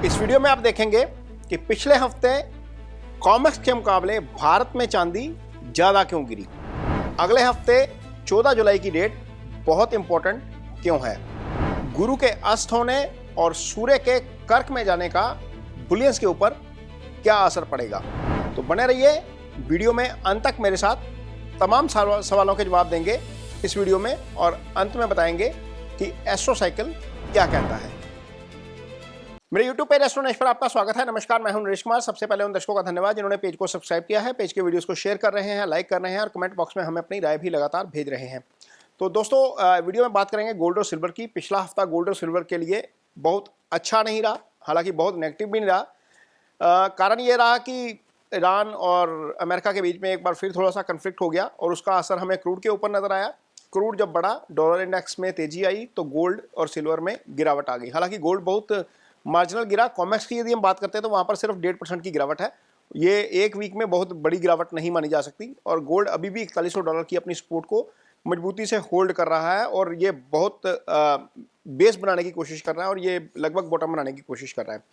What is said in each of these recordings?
इस वीडियो में आप देखेंगे कि पिछले हफ्ते कॉमेक्स के मुकाबले भारत में चांदी ज़्यादा क्यों गिरी। अगले हफ्ते 14 जुलाई की डेट बहुत इंपॉर्टेंट क्यों है। गुरु के अस्त होने और सूर्य के कर्क में जाने का बुलियंस के ऊपर क्या असर पड़ेगा। तो बने रहिए वीडियो में अंत तक मेरे साथ। तमाम सवालों के जवाब देंगे इस वीडियो में और अंत में बताएंगे कि एस्ट्रो साइकिल क्या कहता है। मेरे YouTube पेज एस्ट्रोनॉलेज पर आपका स्वागत है। नमस्कार, मैं हूं नरेश कुमार। सबसे पहले उन दर्शकों का धन्यवाद जिन्होंने पेज को सब्सक्राइब किया है, पेज के वीडियोस को शेयर कर रहे हैं, लाइक कर रहे हैं और कमेंट बॉक्स में हमें अपनी राय भी लगातार भेज रहे हैं। तो दोस्तों, वीडियो में बात करेंगे गोल्ड और सिल्वर की। पिछला हफ्ता गोल्ड और सिल्वर के लिए बहुत अच्छा नहीं रहा, हालांकि बहुत नेगेटिव भी नहीं रहा। कारण ये रहा कि ईरान और अमेरिका के बीच में एक बार फिर थोड़ा सा कन्फ्लिक्ट हो गया और उसका असर हमें क्रूड के ऊपर नजर आया। क्रूड जब बढ़ा, डॉलर इंडेक्स में तेजी आई तो गोल्ड और सिल्वर में गिरावट आ गई। हालांकि गोल्ड बहुत मार्जिनल गिरा। कॉमेक्स की यदि हम बात करते हैं तो वहाँ पर सिर्फ 1.5% की गिरावट है। ये एक वीक में बहुत बड़ी गिरावट नहीं मानी जा सकती और गोल्ड अभी भी $4100 की अपनी सपोर्ट को मजबूती से होल्ड कर रहा है और ये बहुत बेस बनाने की कोशिश कर रहा है और ये लगभग बॉटम बनाने की कोशिश कर रहा है।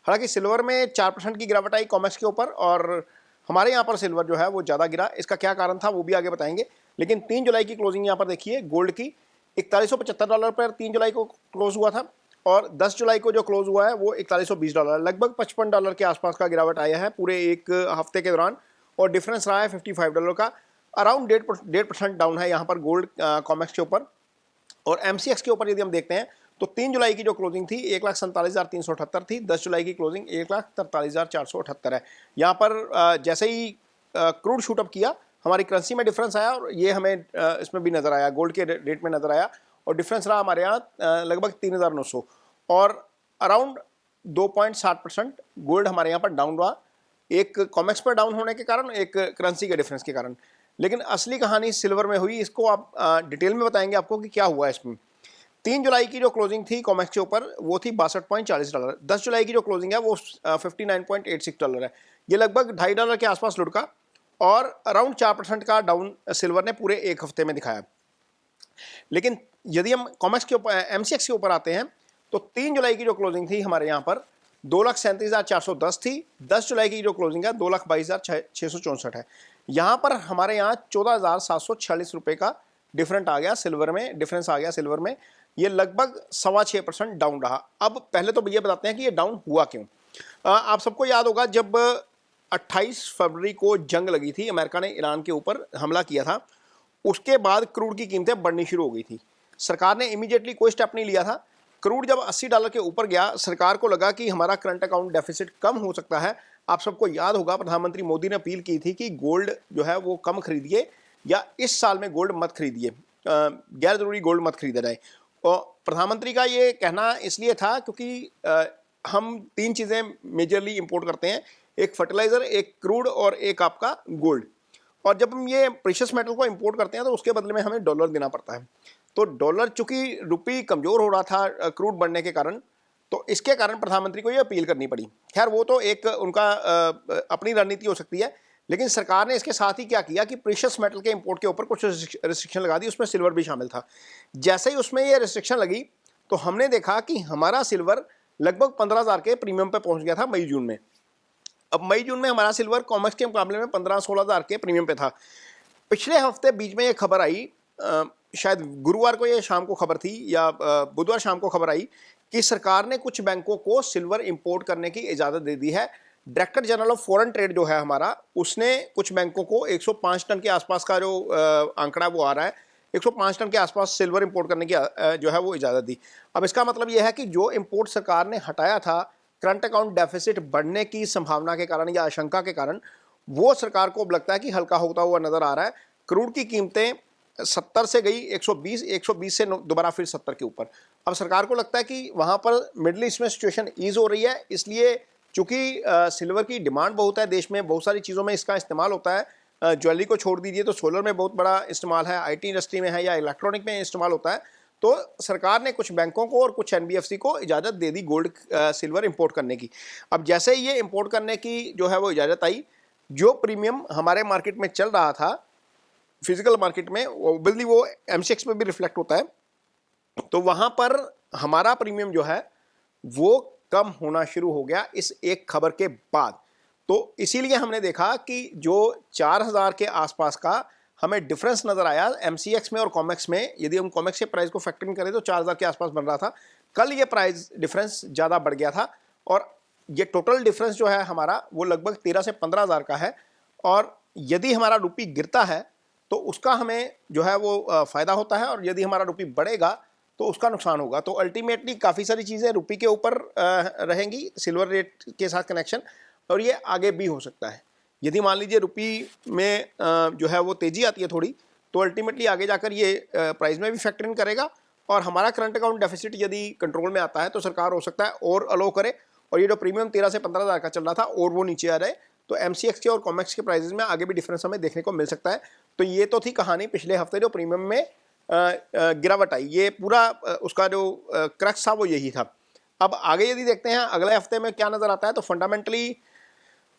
हालांकि सिल्वर में 4% की गिरावट आई कॉमेक्स के ऊपर और हमारे यहाँ पर सिल्वर जो है वो ज़्यादा गिरा। इसका क्या कारण था वो भी आगे बताएंगे। लेकिन 3 जुलाई की क्लोजिंग यहाँ पर देखिए, गोल्ड की $4175 पर 3 जुलाई को क्लोज हुआ था और 10 जुलाई को जो क्लोज हुआ है वो $4120, लगभग $55 के आसपास का गिरावट आया है पूरे एक हफ्ते के दौरान और डिफरेंस रहा है $55 का। अराउंड 1.5% डाउन है यहाँ पर गोल्ड कॉमेक्स के ऊपर। और MCX के ऊपर यदि हम देखते हैं तो 3 जुलाई की जो क्लोजिंग थी 1,47,378 थी, 10 जुलाई की क्लोजिंग 1,43,478 है। यहाँ पर जैसे ही क्रूड शूटअप किया हमारी करेंसी में डिफरेंस आया और ये हमें इसमें भी नज़र आया, गोल्ड के रेट में नज़र आया और डिफरेंस रहा हमारे यहाँ लगभग 3,900 और अराउंड 2.7% गोल्ड हमारे यहाँ पर डाउन रहा, एक कॉमेक्स पर डाउन होने के कारण, एक करेंसी के डिफरेंस के कारण। लेकिन असली कहानी सिल्वर में हुई। इसको आप डिटेल में बताएंगे आपको कि क्या हुआ इसमें। 3 जुलाई की जो क्लोजिंग थी कॉमेक्स के ऊपर वो थी $62.40। 10 जुलाई की जो क्लोजिंग है वो $59.86 है। ये लगभग $2.5 के आसपास लुढ़का और अराउंड 4% का डाउन सिल्वर ने पूरे एक हफ्ते में दिखाया। लेकिन यदि हम कॉमेक्स के ऊपर MCX के ऊपर आते हैं तो 3 जुलाई की जो क्लोजिंग थी हमारे यहाँ पर 2,37,410 थी। 10 जुलाई की जो क्लोजिंग है 2,22,664 है। यहाँ पर हमारे यहाँ 14,746 रुपये का डिफरेंट आ गया सिल्वर में, डिफरेंस आ गया सिल्वर में। ये लगभग 6.25% डाउन रहा। अब पहले तो ये बताते हैं कि ये डाउन हुआ क्यों। आप सबको याद होगा जब 28 फरवरी को जंग लगी थी, अमेरिका ने ईरान के ऊपर हमला किया था, उसके बाद क्रूड की कीमतें बढ़नी शुरू हो गई थी। सरकार ने इमीडिएटली कोई स्टेप नहीं लिया था। क्रूड जब $80 के ऊपर गया, सरकार को लगा कि हमारा करंट अकाउंट डेफिसिट कम हो सकता है। आप सबको याद होगा प्रधानमंत्री मोदी ने अपील की थी कि गोल्ड जो है वो कम खरीदिए या इस साल में गोल्ड मत खरीदिए, गैर जरूरी गोल्ड मत खरीदा जाए। और प्रधानमंत्री का ये कहना इसलिए था क्योंकि हम 3 चीज़ें मेजरली इंपोर्ट करते हैं, एक फर्टिलाइज़र, एक क्रूड और एक आपका गोल्ड। और जब हम ये प्रेशियस मेटल को इंपोर्ट करते हैं तो उसके बदले में हमें डॉलर देना पड़ता है। तो डॉलर, चूंकि रुपये कमज़ोर हो रहा था क्रूड बढ़ने के कारण, तो इसके कारण प्रधानमंत्री को ये अपील करनी पड़ी। खैर वो तो एक उनका अपनी रणनीति हो सकती है, लेकिन सरकार ने इसके साथ ही क्या किया कि प्रेशियस मेटल के इंपोर्ट के ऊपर कुछ रिस्ट्रिक्शन लगा दी, उसमें सिल्वर भी शामिल था। जैसे ही उसमें ये रिस्ट्रिक्शन लगी तो हमने देखा कि हमारा सिल्वर लगभग 15,000 के प्रीमियम पे पहुंच गया था मई जून में। अब मई जून में हमारा सिल्वर कॉमेक्स के मुकाबले में 15-16,000 के प्रीमियम पे था। पिछले हफ्ते बीच में ये खबर आई, शायद गुरुवार को ये शाम को खबर थी या बुधवार शाम को खबर आई कि सरकार ने कुछ बैंकों को सिल्वर इंपोर्ट करने की इजाज़त दे दी है। Director general of foreign trade जो है हमारा, उसने कुछ बैंकों को 105 टन के आसपास का जो आंकड़ा वो आ रहा है, 105 टन के आसपास सिल्वर इंपोर्ट करने की जो है वो इजाज़त दी। अब इसका मतलब यह है कि जो इंपोर्ट सरकार ने हटाया था करंट अकाउंट डेफिसिट बढ़ने की संभावना के कारण या आशंका के कारण, वो सरकार को अब लगता है कि हल्का होता हुआ नजर आ रहा है। क्रूड की कीमतें 70 से गई 120 से दोबारा फिर 70 के ऊपर। अब सरकार को लगता है कि वहाँ पर मिडल ईस्ट में सिचुएशन ईज हो रही है, इसलिए चूँकि सिल्वर की डिमांड बहुत है देश में, बहुत सारी चीज़ों में इसका इस्तेमाल होता है। ज्वेलरी को छोड़ दीजिए तो सोलर में बहुत बड़ा इस्तेमाल है, IT इंडस्ट्री में है या इलेक्ट्रॉनिक में इस्तेमाल होता है। तो सरकार ने कुछ बैंकों को और कुछ NBFC को इजाज़त दे दी गोल्ड सिल्वर इंपोर्ट करने की। अब जैसे ही ये इंपोर्ट करने की जो है वो इजाज़त आई, जो प्रीमियम हमारे मार्केट में चल रहा था फिजिकल मार्केट में, ओबियसली वो MCX में भी रिफ्लेक्ट होता है, तो वहाँ पर हमारा प्रीमियम जो है वो कम होना शुरू हो गया इस एक खबर के बाद। तो इसीलिए हमने देखा कि जो 4000 के आसपास का हमें डिफरेंस नजर आया एमसीएक्स में और कॉमेक्स में। यदि हम कॉमेक्स के प्राइस को फैक्टर इन करें तो 4000 के आसपास बन रहा था। कल ये प्राइस डिफरेंस ज़्यादा बढ़ गया था और ये टोटल डिफरेंस जो है हमारा वो लगभग 13 से 15,000 का है। और यदि हमारा रुपी गिरता है तो उसका हमें जो है वो फ़ायदा होता है, और यदि हमारा रुपी बढ़ेगा तो उसका नुकसान होगा। तो अल्टीमेटली काफ़ी सारी चीज़ें रुपी के ऊपर रहेंगी, सिल्वर रेट के साथ कनेक्शन, और ये आगे भी हो सकता है। यदि मान लीजिए रुपी में जो है वो तेज़ी आती है थोड़ी, तो अल्टीमेटली आगे जाकर ये प्राइस में भी फैक्टर इन करेगा, और हमारा करंट अकाउंट डेफिसिट यदि कंट्रोल में आता है तो सरकार हो सकता है और अलो करे, और ये जो प्रीमियम 13 से 15,000 का चल रहा था और वो नीचे आ जाए, तो एमसीएक्स के और कॉमेक्स के प्राइजेस में आगे भी डिफरेंस हमें देखने को मिल सकता है। तो ये तो थी कहानी पिछले हफ्ते जो प्रीमियम में गिरावट आई, ये पूरा उसका जो क्रक्स था वो यही था। अब आगे यदि देखते हैं अगले हफ्ते में क्या नज़र आता है, तो फंडामेंटली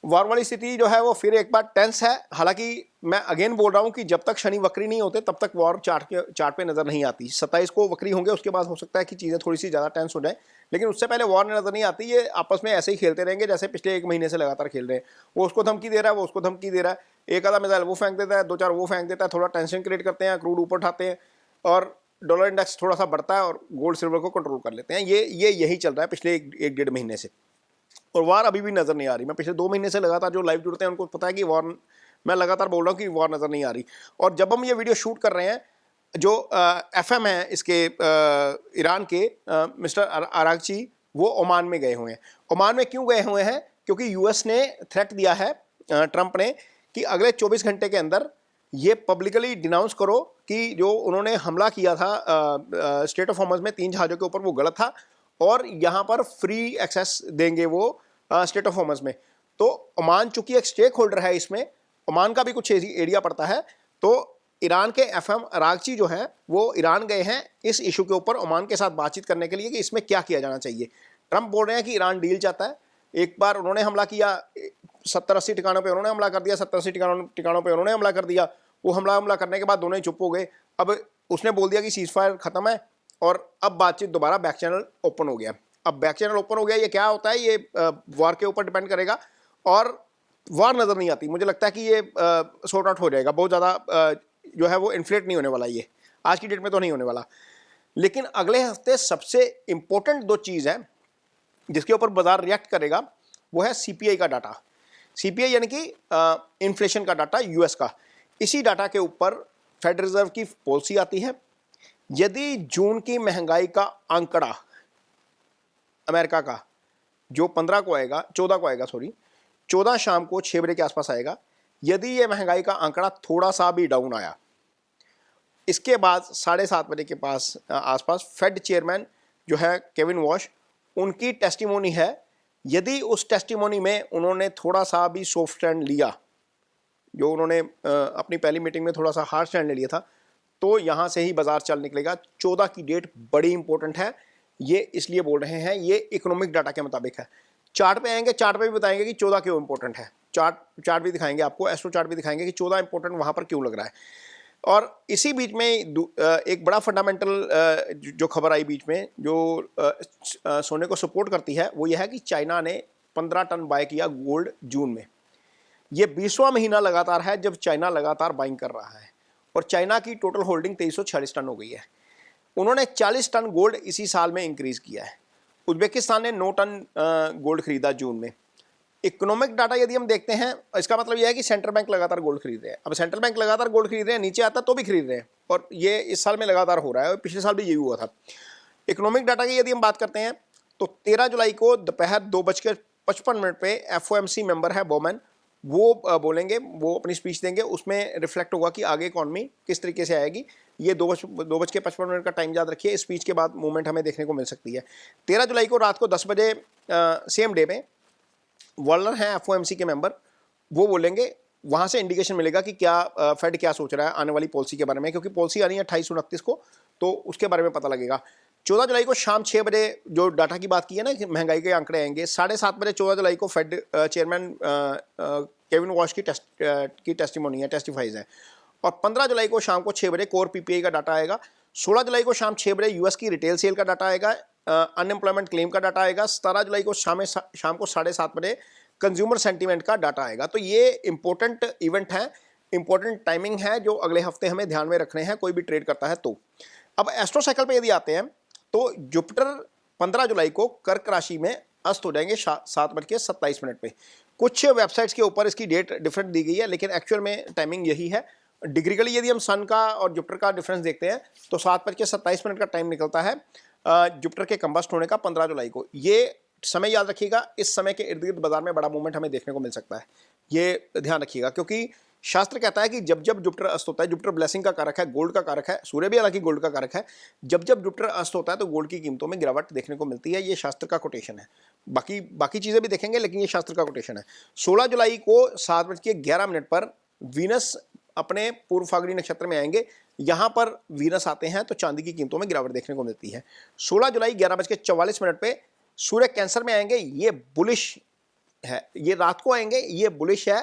वॉर वाली स्थिति जो है वो फिर एक बार टेंस है। हालांकि मैं अगेन बोल रहा हूँ कि जब तक शनि वक्री नहीं होते तब तक वॉर चार्ट पे नज़र नहीं आती। 27 को वक्री होंगे, उसके बाद हो सकता है कि चीज़ें थोड़ी सी ज़्यादा टेंस हो जाए, लेकिन उससे पहले वॉर नज़र नहीं आती। ये आपस में ऐसे ही खेलते रहेंगे जैसे पिछले 1 महीने से लगातार खेल रहे हैं। वो उसको धमकी दे रहा है, वो उसको धमकी दे रहा है, एक आधा मिसाइल वो फेंक देता है, 2-4 वो फेंक देता है, थोड़ा टेंशन क्रिएट करते हैं, क्रूड ऊपर उठाते हैं और डॉलर इंडेक्स थोड़ा सा बढ़ता है और गोल्ड सिल्वर को कंट्रोल कर लेते हैं। ये यही चल रहा है पिछले 1-1.5 महीने से, और वार अभी भी नज़र नहीं आ रही। मैं पिछले 2 महीने से लगातार जो लाइव जुड़ते हैं उनको पता है कि वार, मैं लगातार बोल रहा हूँ कि वार नज़र नहीं आ रही। और जब हम ये वीडियो शूट कर रहे हैं, जो एफएम है इसके ईरान के मिस्टर अरागची, वो ओमान में गए हुए हैं। ओमान में क्यों गए हुए हैं? क्योंकि यूएस ने थ्रेट दिया है, ट्रंप ने, कि अगले 24 घंटे के अंदर ये पब्लिकली डिनाउंस करो कि जो उन्होंने हमला किया था स्ट्रेट ऑफ हॉर्मुज़ में 3 जहाज़ों के ऊपर वो गलत था, और यहाँ पर फ्री एक्सेस देंगे वो स्ट्रेट ऑफ हॉर्मुज़ में। तो ओमान चूंकि एक स्टेक होल्डर है इसमें, ओमान का भी कुछ एरिया पड़ता है, तो ईरान के एफएम अरागची जो हैं वो ईरान गए हैं इस इशू के ऊपर ओमान के साथ बातचीत करने के लिए कि इसमें क्या किया जाना चाहिए। ट्रंप बोल रहे हैं कि ईरान डील चाहता है। एक बार उन्होंने हमला किया, 70-80 ठिकानों पे उन्होंने हमला कर दिया, 70-80 ठिकानों पे उन्होंने हमला कर दिया। वो हमला करने के बाद दोनों ही चुप हो गए। अब उसने बोल दिया कि सीज फायर खत्म है, और अब बातचीत दोबारा बैक चैनल ओपन हो गया। अब बैक चैनल ओपन हो गया, ये क्या होता है, ये वॉर के ऊपर डिपेंड करेगा, और वॉर नज़र नहीं आती। मुझे लगता है कि ये सॉर्ट आउट हो जाएगा, बहुत ज़्यादा जो है वो इन्फ्लेट नहीं होने वाला, ये आज की डेट में तो नहीं होने वाला। लेकिन अगले हफ्ते सबसे इंपॉर्टेंट 2 चीज़ हैं जिसके ऊपर बाजार रिएक्ट करेगा, वो है सीपीआई का डाटा। सीपीआई यानी कि इन्फ्लेशन का डाटा यूएस का। इसी डाटा के ऊपर फेडरल रिजर्व की पॉलिसी आती है। यदि जून की महंगाई का आंकड़ा अमेरिका का जो 15 को आएगा, 14 को आएगा, 14 शाम को 6 बजे के आसपास आएगा, यदि ये महंगाई का आंकड़ा थोड़ा सा भी डाउन आया, इसके बाद 7:30 बजे के आसपास फेड चेयरमैन जो है केविन वॉश, उनकी टेस्टिमोनी है। यदि उस टेस्टिमोनी में उन्होंने थोड़ा सा भी सॉफ्ट स्टैंड लिया, जो उन्होंने अपनी पहली मीटिंग में थोड़ा सा हार्ड स्टैंड ले लिया था, तो यहाँ से ही बाजार चल निकलेगा। 14 की डेट बड़ी इंपॉर्टेंट है, ये इसलिए बोल रहे हैं, ये इकोनॉमिक डाटा के मुताबिक है। चार्ट पे आएंगे, चार्ट पे भी बताएंगे कि 14 क्यों इंपॉर्टेंट है। चार्ट भी दिखाएंगे आपको, एस्ट्रो चार्ट भी दिखाएंगे कि 14 इंपॉर्टेंट वहाँ पर क्यों लग रहा है। और इसी बीच में एक बड़ा फंडामेंटल जो खबर आई बीच में, जो सोने को सपोर्ट करती है, वो ये है कि चाइना ने 15 टन बाय किया गोल्ड जून में। ये 20वां महीना लगातार है जब चाइना लगातार बाइंग कर रहा है, और चाइना की टोटल होल्डिंग 2346 टन हो गई है। उन्होंने 40 टन गोल्ड इसी साल में इंक्रीज किया है। उज्बेकिस्तान ने 9 टन गोल्ड खरीदा जून में। इकोनॉमिक डाटा यदि हम देखते हैं, इसका मतलब यह है कि सेंट्रल बैंक लगातार गोल्ड खरीद रहे हैं। अब सेंट्रल बैंक लगातार गोल्ड खरीद रहे हैं, नीचे आता तो भी खरीद रहे हैं, और ये इस साल में लगातार हो रहा है, और पिछले साल भी यही हुआ था। इकोनॉमिक डाटा की यदि हम बात करते हैं, तो 13 जुलाई को दोपहर 2:55 पे FOMC मेंबर है बोमैन, वो बोलेंगे, वो अपनी स्पीच देंगे। उसमें रिफ्लेक्ट होगा कि आगे इकॉनमी किस तरीके से आएगी। ये 2:55 का टाइम याद रखिए। स्पीच के बाद मूवमेंट हमें देखने को मिल सकती है। 13 जुलाई को रात को 10 बजे सेम डे में वॉलर हैं FOMC के मेंबर, वो बोलेंगे। वहाँ से इंडिकेशन मिलेगा कि क्या फेड क्या सोच रहा है आने वाली पॉलिसी के बारे में, क्योंकि पॉलिसी आनी है 28-29 को, तो उसके बारे में पता लगेगा। 14 जुलाई को शाम 6 बजे जो डाटा की बात की है ना कि महंगाई के आंकड़े आएंगे, 7:30 बजे 14 जुलाई को फेड चेयरमैन केविन वॉश की टेस्टिमोनी है, टेस्टिफाइज है। और 15 जुलाई को शाम को 6 बजे कोर PPI का डाटा आएगा। 16 जुलाई को शाम 6 बजे यूएस की रिटेल सेल का डाटा आएगा। अनएम्प्लॉयमेंट क्लेम का डाटा आएगा। 17 जुलाई को शाम को 7:30 बजे कंज्यूमर सेंटीमेंट का डाटा आएगा। तो ये इंपॉर्टेंट इवेंट है, इंपॉर्टेंट टाइमिंग है जो अगले हफ्ते हमें ध्यान में रखने हैं कोई भी ट्रेड करता है तो। अब एस्ट्रो साइकिल पे यदि आते हैं तो जुपिटर 15 जुलाई को कर्क राशि में अस्त हो जाएंगे 7:27 पे। कुछ वेबसाइट्स के ऊपर इसकी डेट डिफरेंट दी गई है, लेकिन एक्चुअल में टाइमिंग यही है। डिग्रिकली यदि हम सन का और जुपिटर का डिफरेंस देखते हैं तो 7:27 का टाइम निकलता है जुपिटर के कंबस्ट होने का 15 जुलाई को। ये समय याद रखिएगा, इस समय के इर्द गिर्द बाजार में बड़ा मूवमेंट हमें देखने को मिल सकता है, ये ध्यान रखिएगा। क्योंकि शास्त्र कहता है कि जब जब जुपिटर अस्त होता है, जुपिटर ब्लेसिंग का कारक है, गोल्ड का कारक है, सूर्य भी हालांकि गोल्ड का कारक है, जब जब जुपिटर अस्त होता है तो गोल्ड की कीमतों में गिरावट देखने को मिलती है। ये शास्त्र का कोटेशन है, बाकी चीजें भी देखेंगे लेकिन ये शास्त्र का कोटेशन है। 16 जुलाई को 7:11 पर वीनस अपने पूर्व फाल्गुनी नक्षत्र में आएंगे। यहां पर वीनस आते हैं तो चांदी की कीमतों में गिरावट देखने को मिलती है। 16 जुलाई 11:44 पे सूर्य कैंसर में आएंगे, ये बुलिश है। ये रात को आएंगे, ये बुलिश है।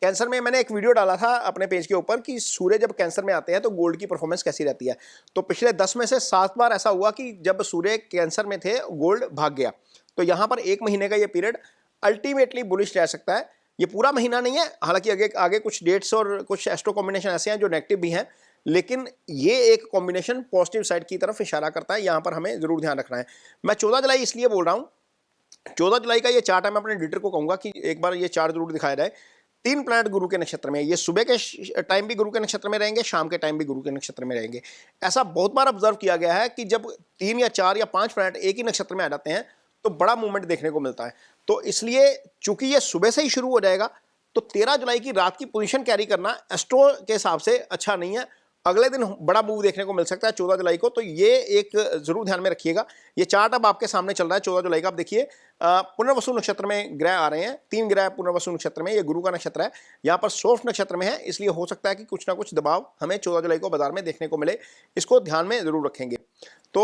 कैंसर में मैंने एक वीडियो डाला था अपने पेज के ऊपर कि सूर्य जब कैंसर में आते हैं तो गोल्ड की परफॉर्मेंस कैसी रहती है। तो पिछले 10 में से 7 बार ऐसा हुआ कि जब सूर्य कैंसर में थे गोल्ड भाग गया। तो यहां पर 1 महीने का ये पीरियड अल्टीमेटली बुलिश रह सकता है। ये पूरा महीना नहीं है, हालांकि आगे कुछ डेट्स और कुछ एस्ट्रो कॉम्बिनेशन ऐसे हैं जो नेगेटिव भी हैं, लेकिन ये एक कॉम्बिनेशन पॉजिटिव साइड की तरफ इशारा करता है। यहां पर हमें जरूर ध्यान रखना है। मैं 14 जुलाई इसलिए बोल रहा हूं, 14 जुलाई का ये चार्ट है, मैं अपने एडिटर को कहूंगा कि एक बार ये चार्ट जरूर दिखाया जाए। 3 प्लैनेट गुरु के नक्षत्र में, ये सुबह के टाइम भी गुरु के नक्षत्र में रहेंगे, शाम के टाइम भी गुरु के नक्षत्र में रहेंगे। ऐसा बहुत बार ऑब्जर्व किया गया है कि जब 3 या 4 या 5 प्लैनेट एक ही नक्षत्र में आ जाते हैं तो बड़ा मूवमेंट देखने को मिलता है। तो इसलिए चूंकि ये सुबह से ही शुरू हो जाएगा तो 13 जुलाई की रात की पोजीशन कैरी करना एस्ट्रो के हिसाब से अच्छा नहीं है। अगले दिन बड़ा मूव देखने को मिल सकता है 14 जुलाई को, तो ये एक जरूर ध्यान में रखिएगा। ये चार्ट अब आपके सामने चल रहा है 14 जुलाई का। आप देखिए पुनर्वसु नक्षत्र में ग्रह आ रहे हैं, 3 ग्रह पुनर्वसु नक्षत्र में। ये गुरु का नक्षत्र है, यहाँ पर सोफ नक्षत्र में है, इसलिए हो सकता है कि कुछ ना कुछ दबाव हमें 14 जुलाई को बाजार में देखने को मिले। इसको ध्यान में जरूर रखेंगे। तो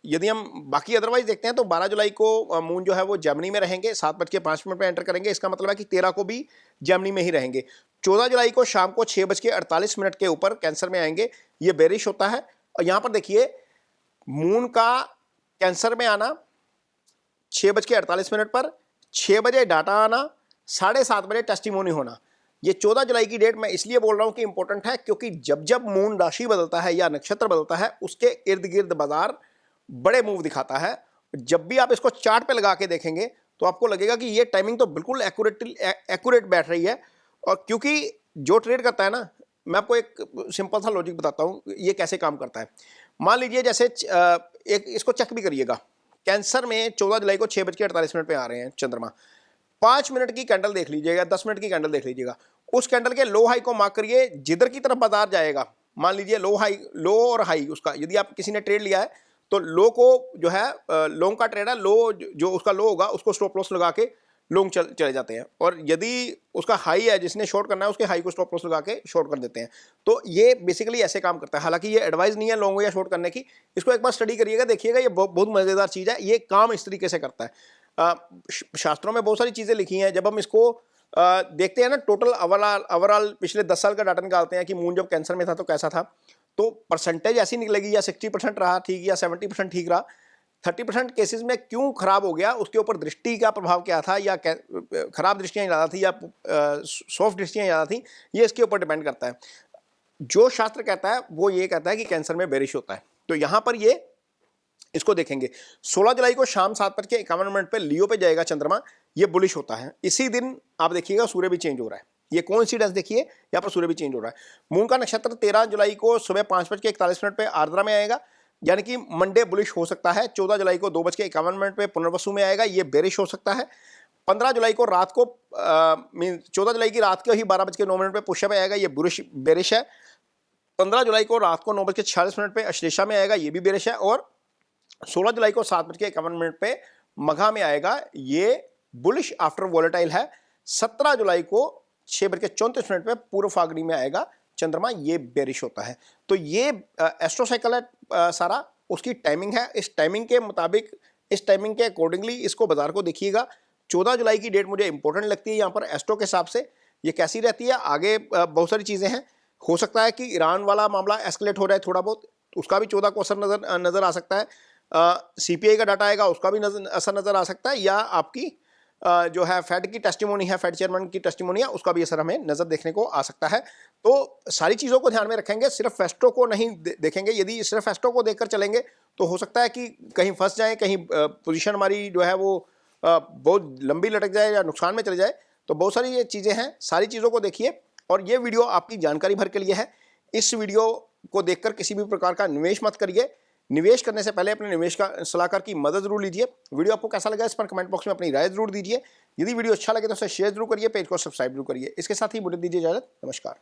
यदि हम बाकी अदरवाइज देखते हैं तो 12 जुलाई को मून जो है वो जेमिनी में रहेंगे, 7:05 पे एंटर करेंगे। इसका मतलब है कि 13 को भी जेमिनी में ही रहेंगे। 14 जुलाई को शाम को 6:48 के ऊपर कैंसर में आएंगे, ये बेरिश होता है। और यहां पर देखिए मून का कैंसर में आना 6:48 पर, 6 बजे डाटा आना, 7:30 बजे टेस्टिमोनी होना। ये 14 जुलाई की डेट मैं इसलिए बोल रहा हूं कि इंपॉर्टेंट है, क्योंकि जब जब मून राशि बदलता है या नक्षत्र बदलता है उसके इर्द गिर्द बाजार बड़े मूव दिखाता है। जब भी आप इसको चार्ट पे लगा के देखेंगे तो आपको लगेगा कि ये टाइमिंग तो बिल्कुल एक्यूरेट बैठ रही है। और क्योंकि जो ट्रेड करता है ना, मैं आपको एक सिंपल सा लॉजिक बताता हूं ये कैसे काम करता है। मान लीजिए जैसे एक इसको चेक भी करिएगा, कैंसर में 14 जुलाई को 6:48 पे आ रहे हैं चंद्रमा। 5 मिनट की कैंडल देख लीजिएगा, 10 मिनट की कैंडल देख लीजिएगा, उस कैंडल के लो हाई को मार्क करिए। जिधर की तरफ बाजार जाएगा, मान लीजिए लो और हाई उसका, यदि आप किसी ने ट्रेड लिया है तो लो को जो है लॉन्ग का ट्रेड है, लो जो उसका लो होगा उसको स्टॉप लॉस लगा के लॉन्ग चले जाते हैं। और यदि उसका हाई है, जिसने शॉर्ट करना है उसके हाई को स्टॉप लॉस लगा के शॉर्ट कर देते हैं। तो ये बेसिकली ऐसे काम करता है। हालांकि ये एडवाइस नहीं है लॉन्ग या शॉर्ट करने की, इसको एक बार स्टडी करिएगा, देखिएगा, ये बहुत मजेदार चीज है। ये काम इस तरीके से करता है। शास्त्रों में बहुत सारी चीजें लिखी हैं। जब हम इसको देखते हैं ना, टोटल ओवरऑल पिछले 10 साल का डाटा निकालते हैं कि मून जब कैंसर में था तो कैसा था, तो परसेंटेज ऐसी निकलेगी, या 60% रहा ठीक, या 70% ठीक रहा। 30% केसेस में क्यों खराब हो गया, उसके ऊपर दृष्टि का प्रभाव क्या था, या खराब दृष्टियां ज़्यादा थी या सॉफ्ट दृष्टियां ज़्यादा थी, ये इसके ऊपर डिपेंड करता है। जो शास्त्र कहता है वो ये कहता है कि कैंसर में बेरिश होता है। तो यहाँ पर ये इसको देखेंगे। 16 जुलाई को शाम 7:51 पे लियो पे जाएगा चंद्रमा, ये बुलिश होता है। इसी दिन आप देखिएगा सूर्य भी चेंज हो रहा है। ये कोइंसिडेंस देखिए, यहाँ पर सूर्य भी चेंज हो रहा है। मून का नक्षत्र 13 जुलाई को सुबह 5:41 पे आर्द्रा में आएगा, यानी कि मंडे बुलिश हो सकता है। 14 जुलाई को 2:51 पे पुनर्वसु में आएगा, ये बेरिश हो सकता है। 15 जुलाई को रात को 14 जुलाई की रात को ही 12:09 पे पुष्य में आएगा, ये बेरिश है। 15 जुलाई को रात को 9:46 पे अश्लेषा में आएगा, ये भी बेरिश है। और 16 जुलाई को 7:51 पे मघा में आएगा, ये बुलिश आफ्टर वोलेटाइल है। 17 जुलाई को 6:34 पे पूर्व फाल्गुनी में आएगा चंद्रमा, ये बेरिश होता है। तो ये एस्ट्रो साइकिल है सारा, उसकी टाइमिंग है। इस टाइमिंग के मुताबिक, इस टाइमिंग के अकॉर्डिंगली इसको बाजार को देखिएगा। 14 जुलाई की डेट मुझे इंपॉर्टेंट लगती है यहाँ पर एस्ट्रो के हिसाब से। ये कैसी रहती है, आगे बहुत सारी चीज़ें हैं। हो सकता है कि ईरान वाला मामला एस्केलेट हो रहा है थोड़ा बहुत, उसका भी 14 को असर नजर आ सकता है। CPI का डाटा आएगा, उसका भी असर नज़र आ सकता है, या आपकी जो है फेड की टेस्टिमोनी है, फेड चेयरमैन की टेस्टिमोनी है, उसका भी असर हमें नज़र देखने को आ सकता है। तो सारी चीज़ों को ध्यान में रखेंगे, सिर्फ फेस्टो को नहीं देखेंगे। यदि सिर्फ फेस्टो को देखकर चलेंगे तो हो सकता है कि कहीं फंस जाएं, कहीं पोजीशन हमारी जो है वो बहुत लंबी लटक जाए या नुकसान में चले जाए। तो बहुत सारी ये चीज़ें हैं, सारी चीज़ों को देखिए। और ये वीडियो आपकी जानकारी भर के लिए है। इस वीडियो को देखकर किसी भी प्रकार का निवेश मत करिए। निवेश करने से पहले अपने निवेश का सलाहकार की मदद जरूर लीजिए। वीडियो आपको कैसा लगा इस पर कमेंट बॉक्स में अपनी राय जरूर दीजिए। यदि वीडियो अच्छा लगे तो उसे शेयर जरूर करिए, पेज को सब्सक्राइब जरूर करिए। इसके साथ ही मुझे दीजिए इजाजत। नमस्कार।